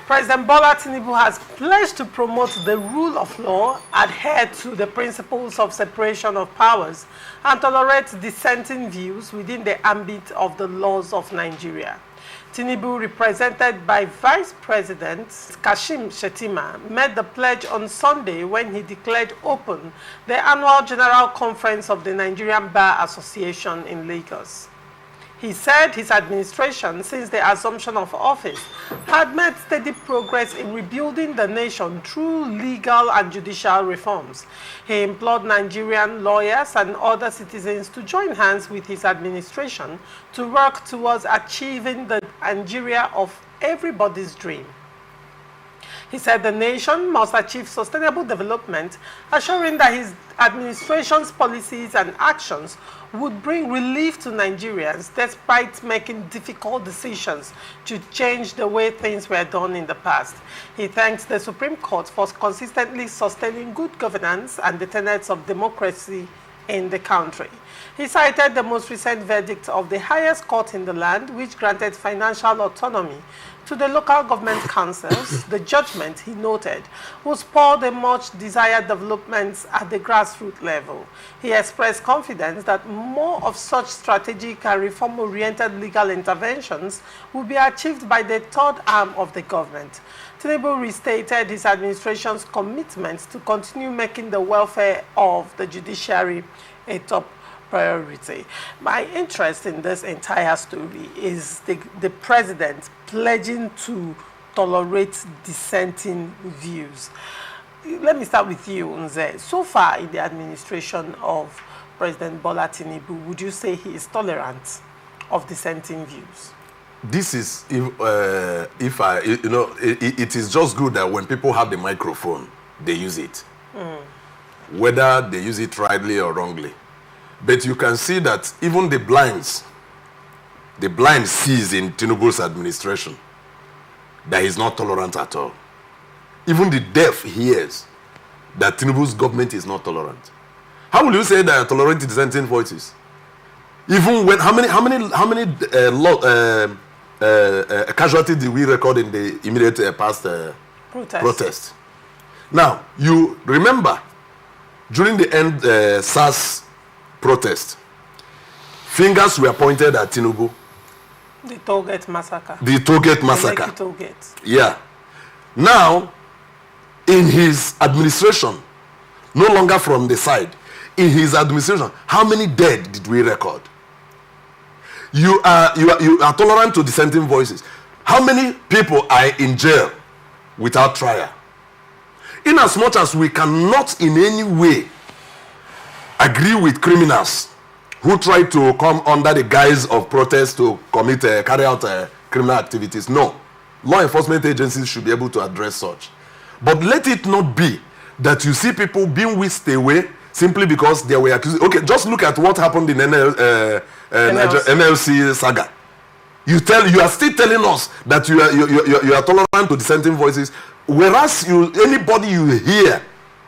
President Bola Tinubu has pledged to promote the rule of law, adhere to the principles of separation of powers, and tolerate dissenting views within the ambit of the laws of Nigeria. Tinubu, represented by Vice President Kashim Shettima, made the pledge on Sunday when he declared open the annual General Conference of the Nigerian Bar Association in Lagos. He said his administration, since the assumption of office, had made steady progress in rebuilding the nation through legal and judicial reforms. He implored Nigerian lawyers and other citizens to join hands with his administration to work towards achieving the Nigeria of everybody's dream. He said the nation must achieve sustainable development, assuring that his administration's policies and actions would bring relief to Nigerians despite making difficult decisions to change the way things were done in the past. He thanks the Supreme Court for consistently sustaining good governance and the tenets of democracy in the country. He cited the most recent verdict of the highest court in the land, which granted financial autonomy to the local government councils. The judgment, he noted, will spur the much-desired developments at the grassroots level. He expressed confidence that more of such strategic and reform-oriented legal interventions will be achieved by the third arm of the government. Tinubu restated his administration's commitment to continue making the welfare of the judiciary a top priority. My interest in this entire story is the president pledging to tolerate dissenting views. Let me start with you, Nze. So far in the administration of President Bola Tinubu, would you say he is tolerant of dissenting views? This is, it is just good that when people have the microphone, they use it. Whether they use it rightly or wrongly. But you can see that even the blind sees in Tinubu's administration that he's not tolerant at all. Even the deaf hears that Tinubu's government is not tolerant. How will you say that tolerant dissenting voices? Even when how many casualties did we record in the immediate past protest? Now you remember during the end SARS protest, fingers were pointed at Tinubu. The Tollgate massacre. The Tollgate massacre. The Tollgate. Yeah. Now, in his administration, no longer from the side, in his administration, how many dead did we record? You are tolerant to dissenting voices. How many people are in jail without trial? In as much as we cannot in any way agree with criminals who try to come under the guise of protest to carry out criminal activities. No. Law enforcement agencies should be able to address such. But let it not be that you see people being whisked away simply because they were accused. Okay, just look at what happened in NLC saga. You are still telling us that you are tolerant to dissenting voices, whereas anybody you hear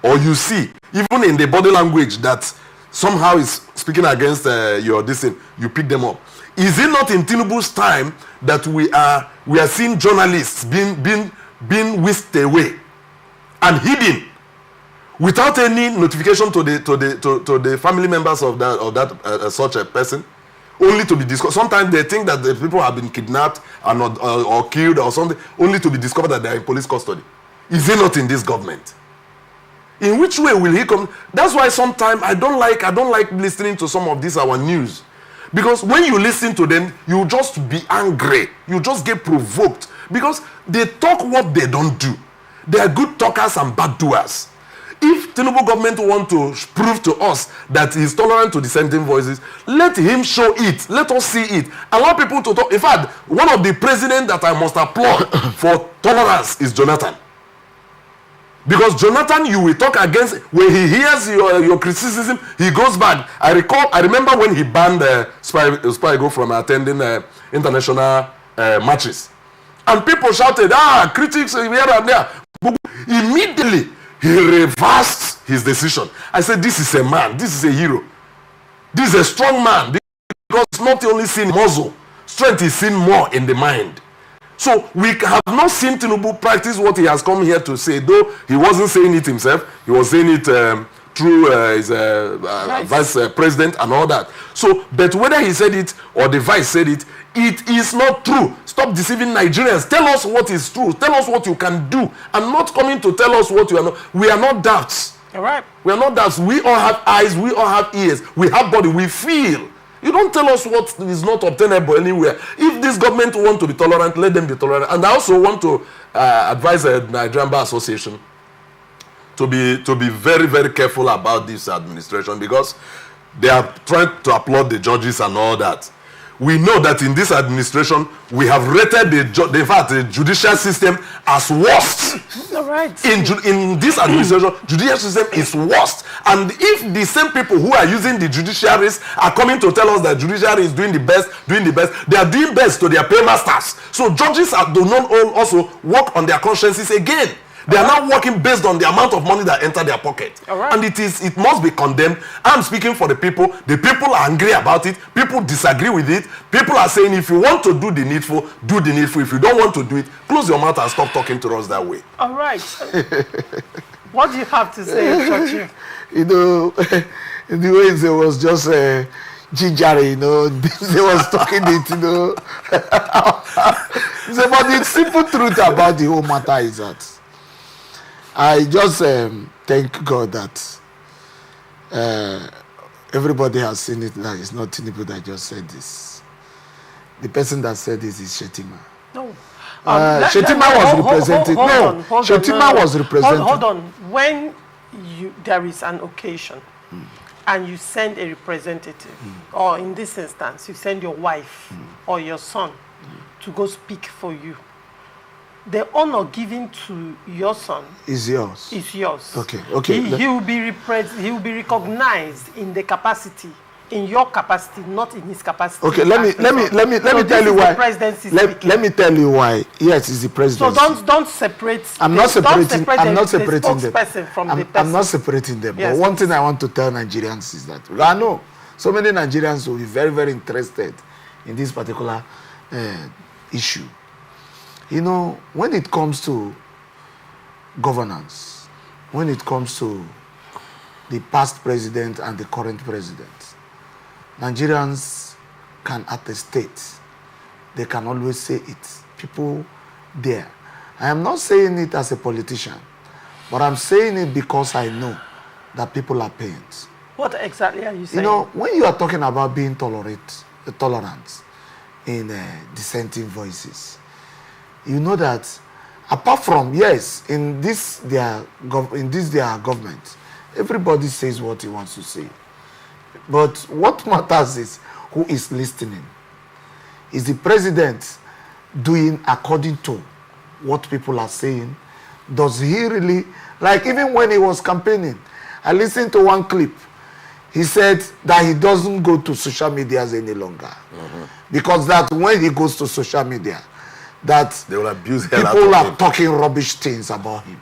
or you see, even in the body language that somehow is speaking against your dissent, you pick them up. Is it not in Tinubu's time that we are seeing journalists being whisked away and hidden without any notification to the family members of that such a person, only to be discovered? Sometimes they think that the people have been kidnapped or killed or something, only to be discovered that they are in police custody. Is it not in this government? In which way will he come? That's why sometimes I don't like listening to some of this our news. Because when you listen to them, you just be angry. You just get provoked. Because they talk what they don't do. They are good talkers and bad doers. If Tinubu government want to prove to us that he is tolerant to dissenting voices, let him show it. Let us see it. Allow people to talk. In fact, one of the presidents that I must applaud for tolerance is Jonathan. Because Jonathan, you will talk against, when he hears your criticism, he goes back. I remember when he banned Spiego from attending international matches. And people shouted, critics here and there. Immediately, he reversed his decision. I said, this is a man, this is a hero. This is a strong man. Because not only seen muscle, strength is seen more in the mind. So we have not seen Tinubu practice what he has come here to say, though he wasn't saying it himself. He was saying it through his vice president and all that. So, but whether he said it or the vice said it, it is not true. Stop deceiving Nigerians. Tell us what is true. Tell us what you can do. And not coming to tell us what you are not. We are not doubts. All right. We are not doubts. We all have eyes. We all have ears. We have body. We feel. You don't tell us what is not obtainable anywhere. If this government want to be tolerant, let them be tolerant. And I also want to advise the Nigerian Bar Association to be very, very careful about this administration, because they are trying to applaud the judges and all that. We know that in this administration, we have rated the judicial system as worst. All right. In this administration, judicial system is worst. And if the same people who are using the judiciaries are coming to tell us that judiciary is doing the best, they are doing best to their paymasters. So judges do not also work on their consciences again. They are now working based on the amount of money that enter their pocket. Right. And it must be condemned. I'm speaking for the people. The people are angry about it. People disagree with it. People are saying, if you want to do the needful, do the needful. If you don't want to do it, close your mouth and stop talking to us that way. All right. What do you have to say, Churchill? You know, the way it was just gingery, you know, they was talking it, you know. So, but the simple truth about the whole matter is that I just thank God that everybody has seen it. That it's not Tinubu that just said this. The person that said this is Shetima. No. Shetima was represented. Shetima was represented. Hold on. When there is an occasion and you send a representative, or in this instance, you send your wife or your son to go speak for you, the honor given to your son is yours. Okay. He will be recognized in the capacity, in your capacity, not in his capacity. Okay, let me tell you why. Let me tell you why. Yes, it's the presidency. So don't separate. I'm not separating them. From the person. I'm not separating them. Yes, but one thing I want to tell Nigerians is that I know so many Nigerians will be very, very interested in this particular issue. You know, when it comes to governance, when it comes to the past president and the current president, Nigerians can attest, they can always say it. People there. I am not saying it as a politician, but I'm saying it because I know that people are paying. What exactly are you saying? You know, when you are talking about being tolerant in dissenting voices, you know that apart from, yes, in this their government, everybody says what he wants to say. But what matters is who is listening. Is the president doing according to what people are saying? Does he really, like even when he was campaigning, I listened to one clip. He said that he doesn't go to social medias any longer. Because that when he goes to social media, that they will abuse people are talking rubbish things about him.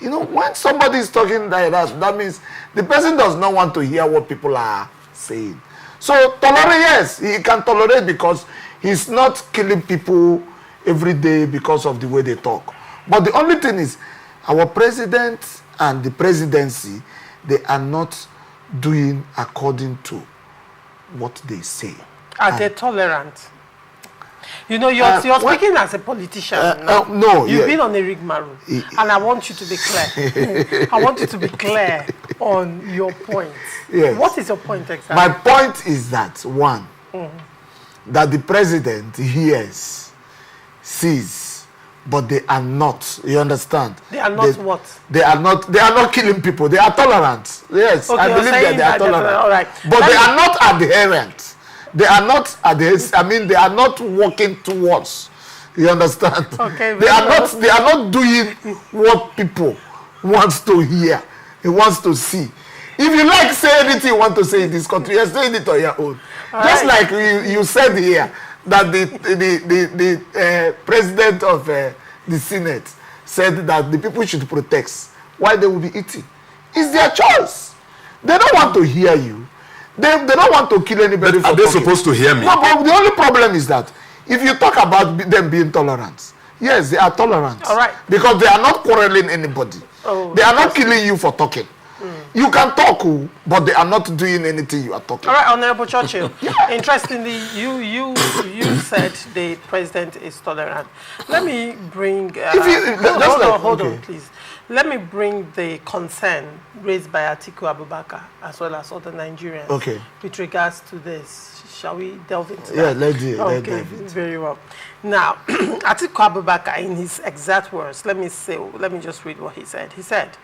You know, when somebody is talking like that means the person does not want to hear what people are saying. So tolerate, yes, he can tolerate because he's not killing people every day because of the way they talk. But the only thing is, our president and the presidency, they are not doing according to what they say. Are they tolerant? You know, you're speaking as a politician. No, you've been on a rigmarole, and I want you to be clear. I want you to be clear on your point. Yes. What is your point exactly? My point is that one, that the president hears, sees, but they are not. You understand? They are not what? They are not killing people. They are tolerant. Yes, okay, I believe that they are tolerant. All right. But they are not adherent. They are not they are not working towards. You understand? Okay. They are not doing what people wants to hear. He wants to see. If you like say anything you want to say in this country, you're saying it on your own. Just like you said here that the president of the Senate said that the people should protest while they will be eating. It's their choice. They don't want to hear you. They don't want to kill anybody. But are they supposed to hear me? No, but the only problem is that If you talk about them being tolerant, yes, they are tolerant. All right. Because they are not quarreling anybody. Oh, they are not killing you for talking. You can talk, but they are not doing anything you are talking. All right, Honorable Churchill. Interestingly, you said the president is tolerant. Let me bring. Hold on, please. Let me bring the concern raised by Atiku Abubakar as well as other Nigerians. Okay. With regards to this, shall we delve into that? Yeah, let's do it. Okay, very well. Now, Atiku Abubakar, in his exact words, let me just read what he said. He said,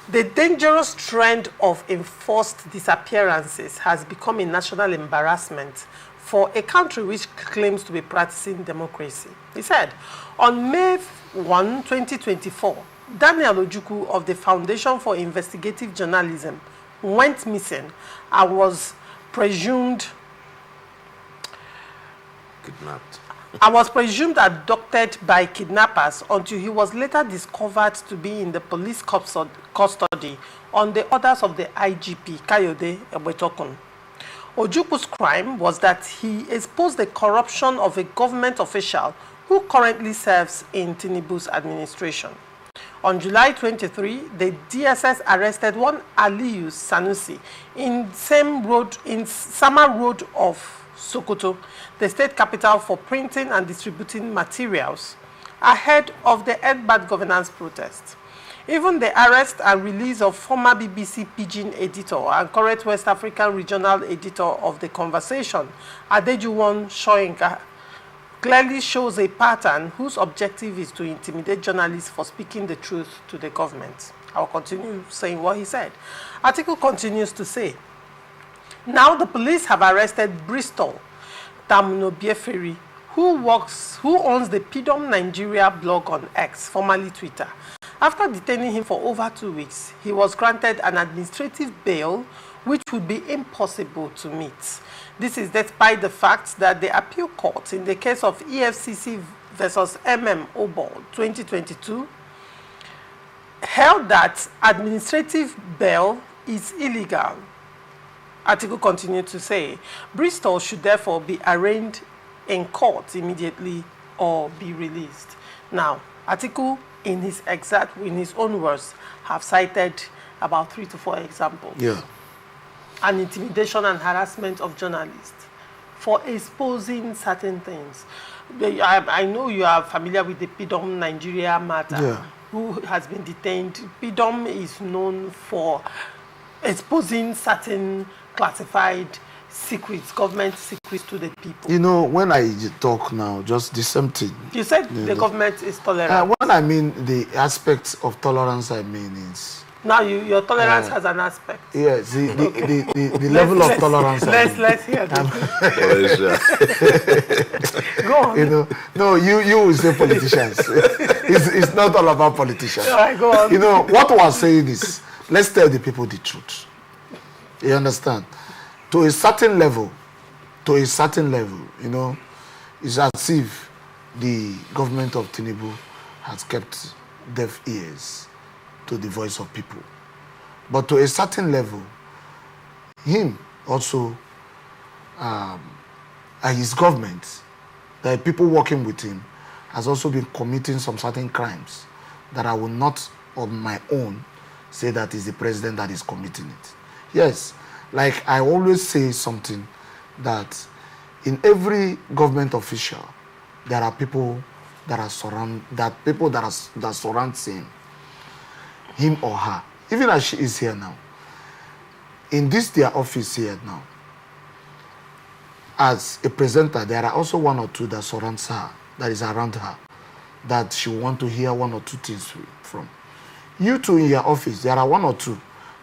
"The dangerous trend of enforced disappearances has become a national embarrassment for a country which claims to be practicing democracy." He said, on May 1, 2024, Daniel Ojukwu of the Foundation for Investigative Journalism went missing and was presumed kidnapped. and was presumed abducted by kidnappers until he was later discovered to be in the police custody on the orders of the IGP, Kayode Ebetokun. Ojukwu's crime was that he exposed the corruption of a government official who currently serves in Tinubu's administration. On July 23, the DSS arrested one Aliyu Sanusi in Sama Road of Sokoto, the state capital, for printing and distributing materials ahead of the End Bad Governance protest. Even the arrest and release of former BBC Pidgin editor and current West African regional editor of The Conversation, Adejuwon Soyinka, clearly shows a pattern whose objective is to intimidate journalists for speaking the truth to the government. I'll continue saying what he said. Article continues to say, now the police have arrested Bristol Tamnobieferi, who owns the Pidom Nigeria blog on X, formerly Twitter. After detaining him for over 2 weeks, he was granted an administrative bail which would be impossible to meet. This is despite the fact that the appeal court in the case of EFCC versus Obol 2022 held that administrative bail is illegal. Article continued to say, Bristol should therefore be arraigned in court immediately or be released. Now, Article in his own words have cited about 3 to 4 examples. Yeah. And intimidation and harassment of journalists for exposing certain things. I know you are familiar with the Pidom Nigeria matter. Yeah. Who has been detained. Pidom is known for exposing certain classified secrets, government secrets to the people. You know, when I talk now, just the same thing. You said the government is tolerant. When I mean the aspects of tolerance, I mean is... Now your tolerance has an aspect. Yes, the level of tolerance. Let's hear that. Go on. You know, no, you will say politicians. It's not all about politicians. All right, go on. You know, what we're saying is, let's tell the people the truth. You understand? To a certain level, you know, it's as if the government of Tinubu has kept deaf ears to the voice of people. But to a certain level, him also, and his government, the people working with him, has also been committing some certain crimes that I will not, on my own, say that is the president that is committing it. Yes, like I always say something, that in every government official, there are people that surround him or her, even as she is here now. In this their office here now, as a presenter, there are also 1 or 2 that surrounds her, that is around her, that she want to hear 1 or 2 things from. You too in your office, there are 1 or 2,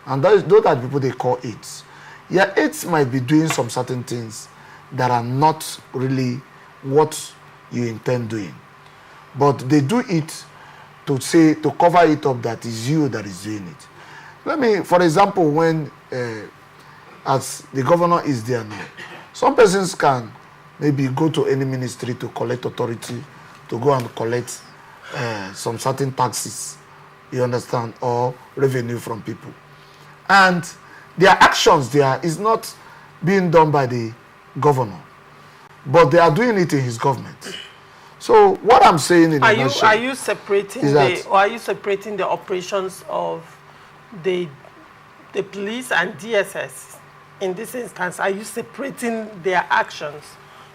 and those are the people they call aides. Your aides might be doing some certain things that are not really what you intend doing, but they do it to cover it up that is you that is doing it. Let me, for example, when as the governor is there now, some persons can maybe go to any ministry to collect authority, to go and collect some certain taxes, you understand, or revenue from people. And their actions there is not being done by the governor. but they are doing it in his government. So what I'm saying in a nutshell, are you separating the operations of the police and DSS in this instance? Are you separating their actions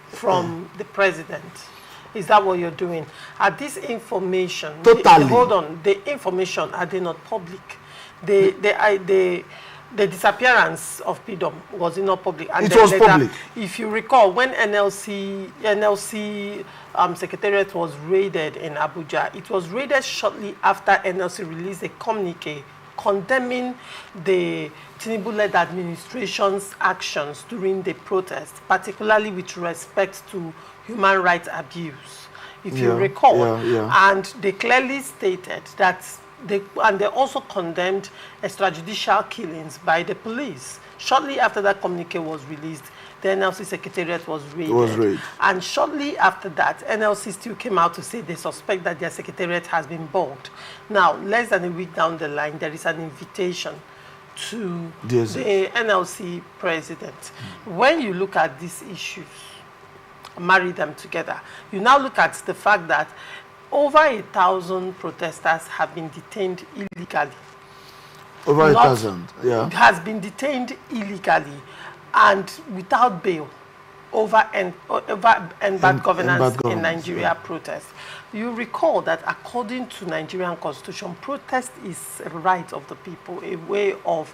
from the president? Is that what you're doing? Are this information totally? Hold on, the information, are they not public? The disappearance of PDOM, was it not public? And it was later, public. If you recall, when NLC Secretariat was raided in Abuja, it was raided shortly after NLC released a communique condemning the Tinubu-led administration's actions during the protest, particularly with respect to human rights abuse, if you recall. And they clearly stated that they also condemned extrajudicial killings by the police. Shortly after that communique was released, the NLC Secretariat was raided. And shortly after that, NLC still came out to say they suspect that their Secretariat has been bombed. Now, less than a week down the line, there is an invitation to the NLC president. When you look at these issues, marry them together, you now look at the fact that over 1,000 protesters have been detained illegally. Over 1,000, yeah. Has been detained illegally and without bail over bad governance in Nigeria protests. You recall that according to Nigerian constitution, protest is a right of the people, a way of,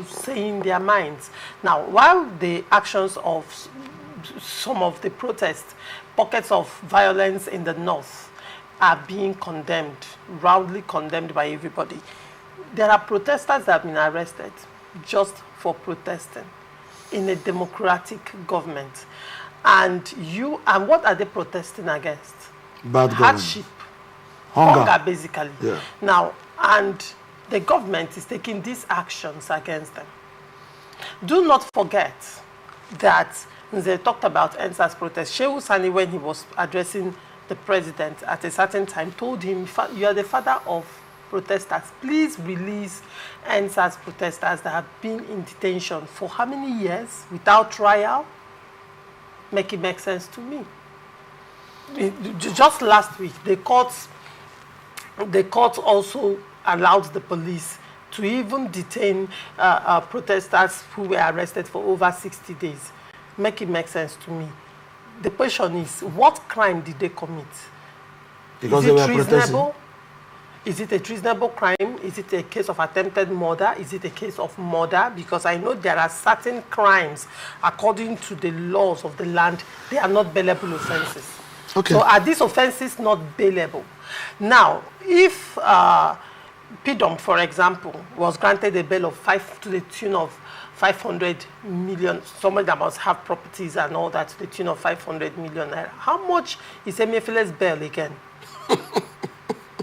saying their minds. Now, while the actions of some of the protests, pockets of violence in the north, are being condemned, roundly condemned by everybody, there are protesters that have been arrested just for protesting in a democratic government. And what are they protesting against? Bad hardship, hunger basically. Yeah. Now, and the government is taking these actions against them. Do not forget that they talked about NSAS protest. Shehu Sani, when he was addressing the president at a certain time, told him, you are the father of protesters. Please release NSAS protesters that have been in detention for how many years without trial? Make it make sense to me. Just last week, the court also allowed the police to even detain protesters who were arrested for over 60 days. Make it make sense to me. The question is, what crime did they commit? Because is it they were treasonable? Is it a treasonable crime? Is it a case of attempted murder? Is it a case of murder? Because I know there are certain crimes, according to the laws of the land, they are not bailable offenses. Okay. So are these offenses not bailable? Now, if PDOM, for example, was granted a bail of to the tune of 500 million, somebody that must have properties and all that, to the tune of 500 million naira, how much is Emefiele's bail again?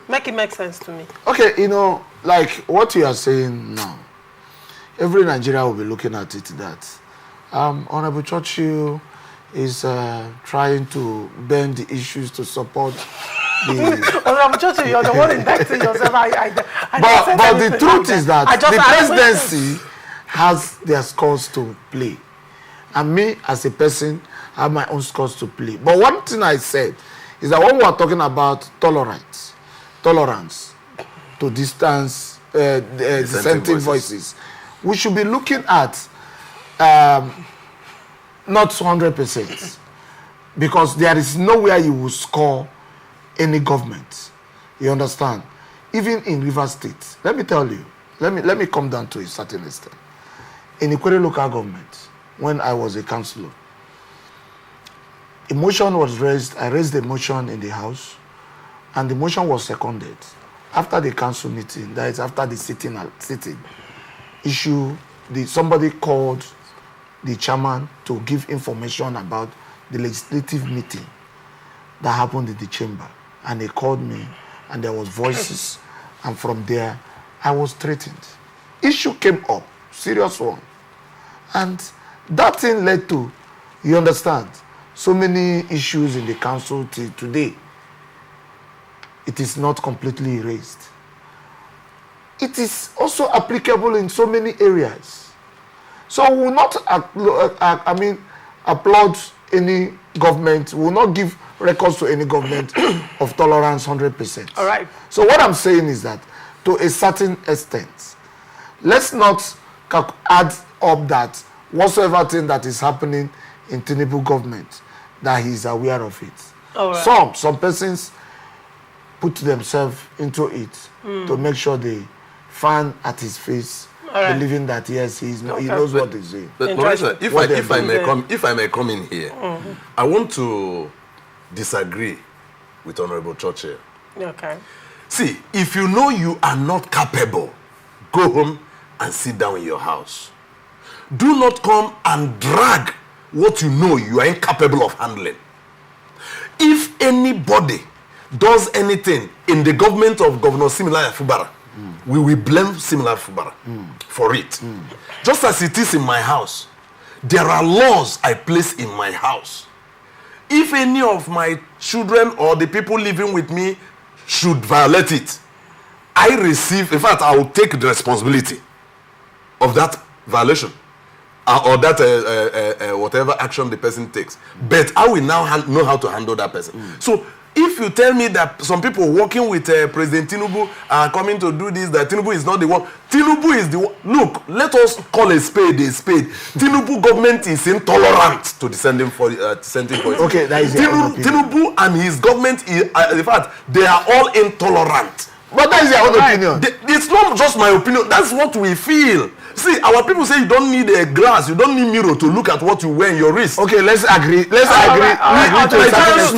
Make it make sense to me. Okay, like what you are saying now, every Nigerian will be looking at it that Honorable Churchill is trying to bend the issues to support the... Honorable Churchill, you're the one indicting yourself. But the truth is that the presidency has their scores to play. And me, as a person, have my own scores to play. But one thing I said is that when we are talking about tolerance to distance dissenting voices, we should be looking at not 100%, because there is nowhere you will score any government. You understand? Even in Rivers State, let me tell you, let me come down to a certain extent. In Ikwere local government, when I was a councillor, a motion was raised. I raised the motion in the house, and the motion was seconded. After the council meeting, that is after the sitting somebody called the chairman to give information about the legislative meeting that happened in the chamber. And they called me, and there was voices, and from there, I was threatened. Issue came up, serious one. And that thing led to, you understand, so many issues in the council till today. It is not completely erased. It is also applicable in so many areas. So we will not applaud any government, will not give records to any government of tolerance 100%. All right. So what I'm saying is that to a certain extent, let's not add up that whatsoever thing that is happening in Tinubu government, that he is aware of it. All right. Some persons put themselves into it to make sure they fan at his face, right. believing that yes, he knows what he's doing. But Maurice, if I may come in here, I want to disagree with Honorable Churchill. Okay. See, if you know you are not capable, go home and sit down in your house. Do not come and drag what you know you are incapable of handling. If anybody does anything in the government of Governor Similaya Fubara, we will blame Similaya Fubara for it. Just as it is in my house, there are laws I place in my house. If any of my children or the people living with me should violate it, I will take the responsibility of that violation or that whatever action the person takes. But I will now know how to handle that person. So if you tell me that some people working with President Tinubu are coming to do this, that Tinubu is not the one, Tinubu is the one. Look, let us call a spade a spade. Tinubu government is intolerant to dissenting voices. Okay, that is Tinubu and his government, in fact, they are all intolerant. But that is your own opinion. It's not just my opinion. That's what we feel. See, our people say you don't need a glass, you don't need mirror to look at what you wear in your wrist. Okay, let's agree. Nigerians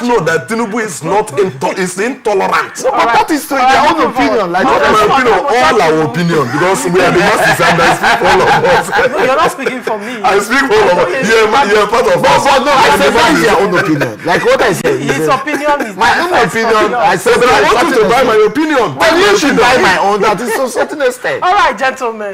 know that Tinubu is not intolerant. No, but that is their own opinion. Like not my opinion, all our opinion, because we are the masses and I speak for all of us. No, you're not speaking for me. I speak for all of us. You're part of us. No, I said that is your own opinion. Like what I said. His opinion is my own opinion. I said, but I want you to buy my opinion. But you should buy my own. That is to a certain extent. All right, gentlemen.